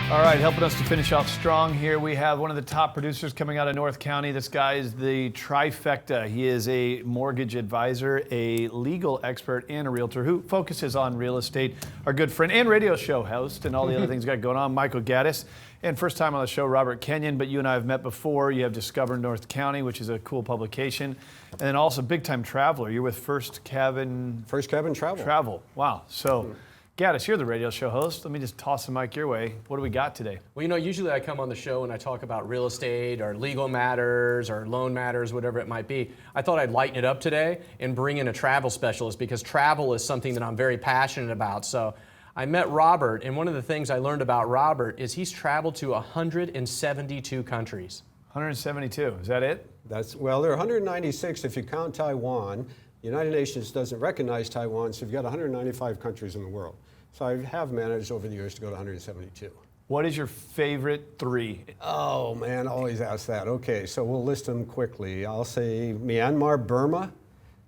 All right, helping us to finish off strong here, we have one of the top producers coming out of North County. This guy is the trifecta. He is a mortgage advisor, a legal expert, and a realtor who focuses on real estate. Our good friend and radio show host and all the other things got going on, Michael Gaddis. And first time on the show, Robert Kenyon, but you and I have met before. You have Discover North County, which is a cool publication. And then also big time traveler. You're with First Cabin Travel. Wow. So Gaddis, you're the radio show host. Let me just toss the mic your way. What do we got today? Well, you know, usually I come on the show and I talk about real estate or legal matters or loan matters, whatever it might be. I thought I'd lighten it up today and bring in a travel specialist because travel is something that I'm very passionate about. So I met Robert, and one of the things I learned about Robert is he's traveled to 172 countries. 172, is that it? Well, there are 196 if you count Taiwan. The United Nations doesn't recognize Taiwan, so you've got 195 countries in the world. So I have managed over the years to go to 172. What is your favorite three? Oh man, always ask that. Okay, so we'll list them quickly. I'll say Myanmar, Burma,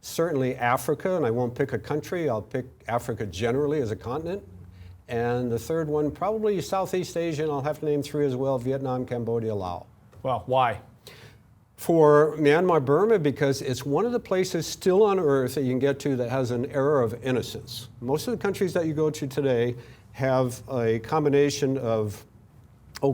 certainly Africa, and I won't pick a country, I'll pick Africa generally as a continent. And the third one, probably Southeast Asia, and I'll have to name three as well, Vietnam, Cambodia, Laos. Well, why? For Myanmar, Burma, because it's one of the places still on earth that you can get to that has an era of innocence. Most of the countries that you go to today have a combination of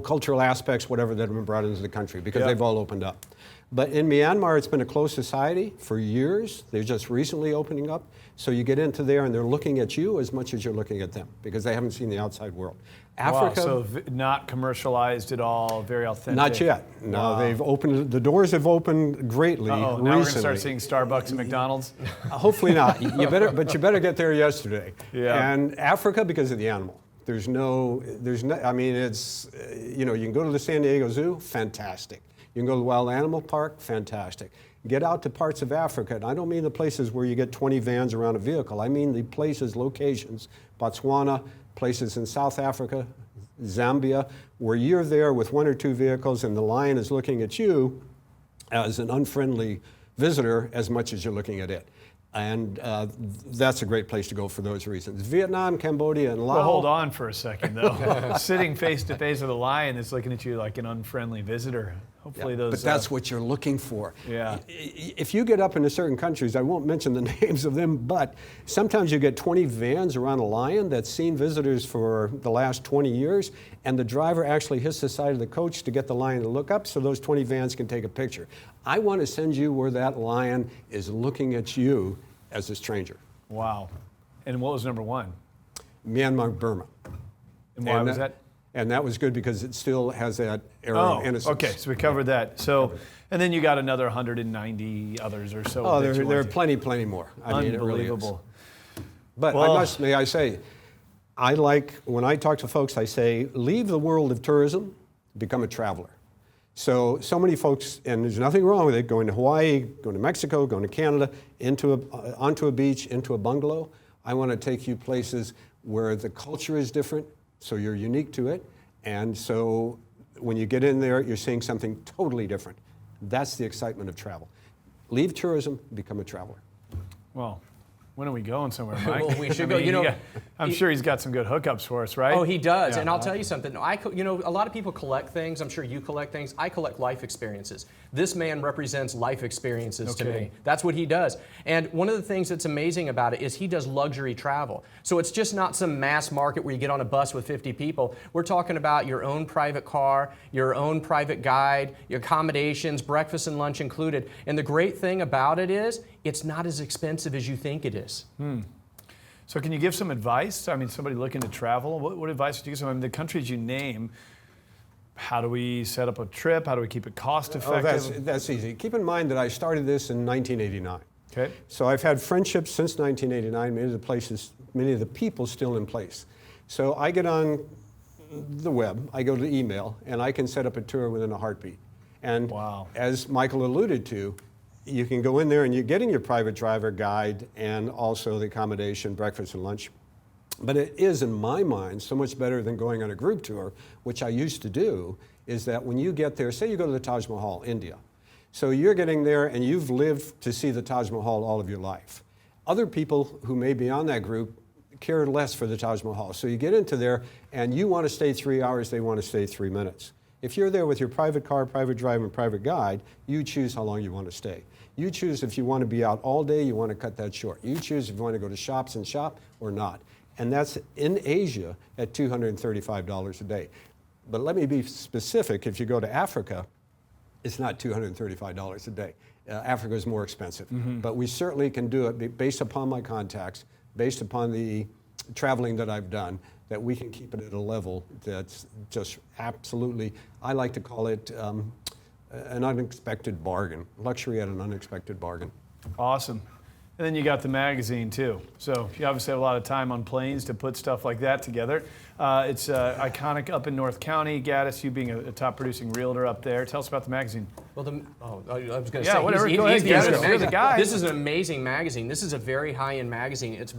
cultural aspects, whatever, that have been brought into the country because they've all opened up. But in Myanmar, it's been a closed society for years. They're just recently opening up. So you get into there and they're looking at you as much as you're looking at them because they haven't seen the outside world. Africa, wow, so not commercialized at all, very authentic. Not yet. No, wow. They've opened, the doors have opened greatly recently. Now we're going to start seeing Starbucks and McDonald's? Hopefully not. But you better get there yesterday. Yeah. And Africa because of the animal. I mean, it's, you know, you can go to the San Diego Zoo, fantastic. You can go to the Wild Animal Park, fantastic. Get out to parts of Africa, and I don't mean the places where you get 20 vans around a vehicle. I mean the places, locations, Botswana, places in South Africa, Zambia, where you're there with one or two vehicles and the lion is looking at you as an unfriendly visitor as much as you're looking at it. And that's a great place to go for those reasons. Vietnam, Cambodia, and Laos. Well, hold on for a second, though. Sitting face to face with a lion that's looking at you like an unfriendly visitor. Hopefully those... But that's what you're looking for. Yeah. If you get up into certain countries, I won't mention the names of them, but sometimes you get 20 vans around a lion that's seen visitors for the last 20 years, and the driver actually hits the side of the coach to get the lion to look up so those 20 vans can take a picture. I want to send you where that lion is looking at you as a stranger. Wow. And what was number one? Myanmar, Burma. And why was that? And that was good because it still has that era of innocence. Okay, so we covered that. So, and then you got another 190 others or so. Oh, there are plenty more. I mean, unbelievable. It really is. But may I say, when I talk to folks, I say, leave the world of tourism, become a traveler. So many folks, and there's nothing wrong with it, going to Hawaii, going to Mexico, going to Canada, onto a beach, into a bungalow. I want to take you places where the culture is different, so you're unique to it. And so when you get in there, you're seeing something totally different. That's the excitement of travel. Leave tourism, become a traveler. Well, when are we going somewhere, Mike? Well, we should go. I'm sure he's got some good hookups for us, right? Oh, he does. Yeah. And I'll tell you something. A lot of people collect things. I'm sure you collect things. I collect life experiences. This man represents life experiences to me. That's what he does. And one of the things that's amazing about it is he does luxury travel. So it's just not some mass market where you get on a bus with 50 people. We're talking about your own private car, your own private guide, your accommodations, breakfast and lunch included. And the great thing about it is it's not as expensive as you think it is. So can you give some advice? I mean, somebody looking to travel, what advice would you give them? I mean, the countries you name, how do we set up a trip? How do we keep it cost effective? Oh, that's easy. Keep in mind that I started this in 1989. Okay. So I've had friendships since 1989, many of the people still in place. So I get on the web, I go to email, and I can set up a tour within a heartbeat. And as Michael alluded to, you can go in there and you're getting your private driver guide and also the accommodation, breakfast and lunch. But it is, in my mind, so much better than going on a group tour, which I used to do, is that when you get there, say you go to the Taj Mahal, India. So you're getting there and you've lived to see the Taj Mahal all of your life. Other people who may be on that group care less for the Taj Mahal. So you get into there and you want to stay 3 hours, they want to stay 3 minutes. If you're there with your private car, private driver, and private guide, you choose how long you want to stay. You choose if you want to be out all day, you want to cut that short. You choose if you want to go to shops and shop or not. And that's in Asia at $235 a day. But let me be specific, if you go to Africa, it's not $235 a day. Africa is more expensive. But we certainly can do it based upon my contacts, based upon the traveling that I've done, that we can keep it at a level that's just absolutely, I like to call it an unexpected bargain, luxury at an unexpected bargain. Awesome. And then you got the magazine too. So you obviously have a lot of time on planes to put stuff like that together. It's iconic up in North County. Gaddis, you being a top producing realtor up there. Tell us about the magazine. Well, I was going to Yeah, say, whatever. he's Go ahead, the Gaddis. editor. You're the guy. This is an amazing magazine. This is a very high-end magazine. It's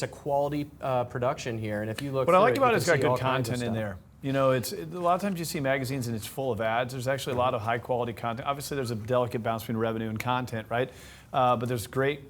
a quality production here. And if you look, What I like through about you it, it's can got see all good kinds of content in stuff. there. You know, a lot of times you see magazines and it's full of ads. There's actually a lot of high quality content. Obviously, there's a delicate balance between revenue and content, right? But there's great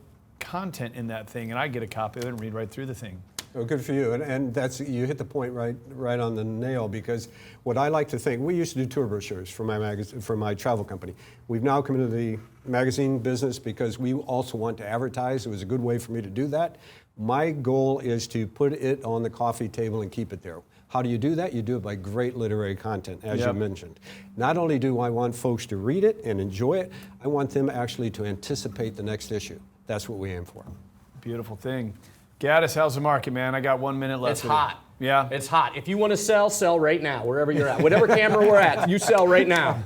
content in that thing, and I get a copy of it and read right through the thing. Oh, good for you, and that's, you hit the point right on the nail, because what I like to think, we used to do tour brochures for my magazine, for my travel company. We've now come into the magazine business because we also want to advertise. It was a good way for me to do that. My goal is to put it on the coffee table and keep it there. How do you do that? You do it by great literary content, as you mentioned. Not only do I want folks to read it and enjoy it, I want them actually to anticipate the next issue. That's what we aim for. Beautiful thing. Gaddis, how's the market, man? I got 1 minute left. It's hot. Yeah? It's hot. If you want to sell right now, wherever you're at. Whatever camera we're at, you sell right now.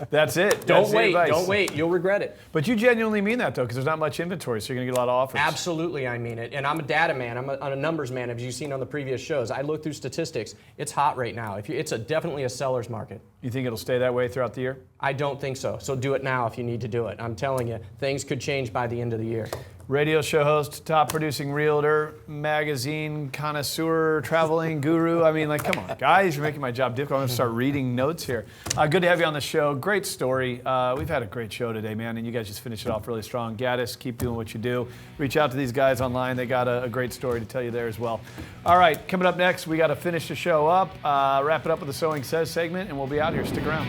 That's it. Don't wait. You'll regret it. But you genuinely mean that, though, because there's not much inventory, so you're going to get a lot of offers. Absolutely, I mean it. And I'm a data man. I'm a numbers man, as you've seen on the previous shows. I look through statistics. It's hot right now. It's definitely a seller's market. You think it'll stay that way throughout the year? I don't think so. So do it now if you need to do it. I'm telling you, things could change by the end of the year. Radio show host, top producing realtor, magazine connoisseur, traveling guru. I mean, like, come on, guys, you're making my job difficult. I'm going to start reading notes here. Good to have you on the show. Great story. We've had a great show today, man, and you guys just finished it off really strong. Gaddis, keep doing what you do. Reach out to these guys online. They got a great story to tell you there as well. All right, coming up next, we got to finish the show up, wrap it up with the Sewing Says segment, and we'll be out here. Stick around.